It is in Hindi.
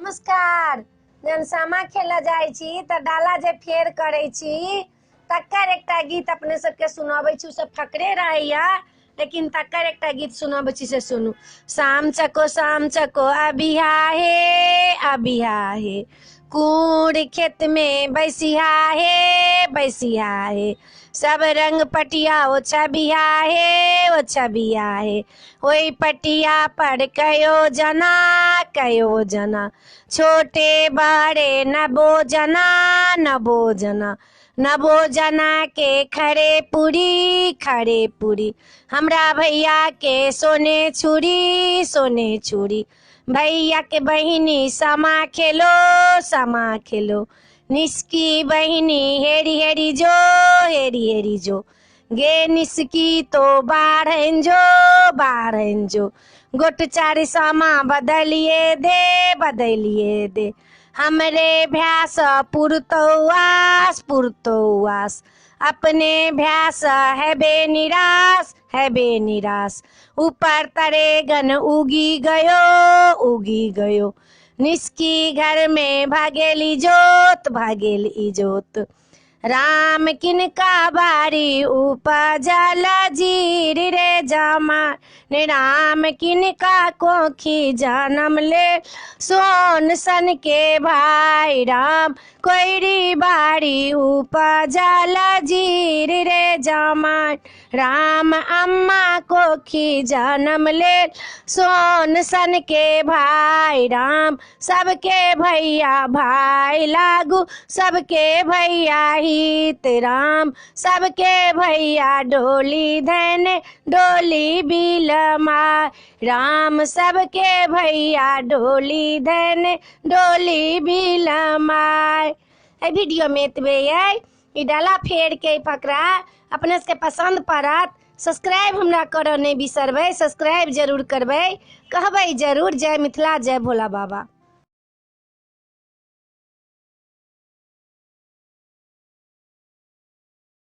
नमस्कार। जन सामा खेला जाय छी त डाला जे फेर करे छी तकर एकटा गीत अपने सबके सुनाबै छी। सब फकरे रहैया लेकिन तकर एकटा गीत सुनाबै छी से सुनू। शाम चको अबिहा हे कूड़ खेत में बैसिहा हे सब रंग पटिया ओ छबिहा हे ओई पटिया पर कयो जना छोटे बड़े नबो जना के खड़े पूरी हमरा भैया के सोने छुरी भैया के बहिनी समा खेलो निस्की बहिनी हेरी जो गे निस्की तो बाढ़न जो गोट चार सामा बदलिए दे हमरे भ्यास पुरतौआस अपने भ्यास हेबे निराश ऊपर तरेगन उगी गयो निस्की घर में भागेली जोत राम किनका बारी उपजल जीर रे जमान राम किनका कोखी जन्म ले सोन सन के भाई राम कोईरी बारी उपजल जीर रे जमान राम अम्मा कोखी जन्म ले सोन सन के भाई राम सबके भैया भाई लागू सबके भैया हित राम सबके भैया डोली धन डोली बिलमा राम सबके भैया डोली धन डोली बिलमा। वीडियो में एतबे ये डाला फेर के फकरा अपने से पसंद पड़त सब्सक्राइब हमरा करऽ नहीं बिसरबै। सब्सक्राइब जरूर करबै कहबै जरूर। जय मिथिला जय भोला बाबा।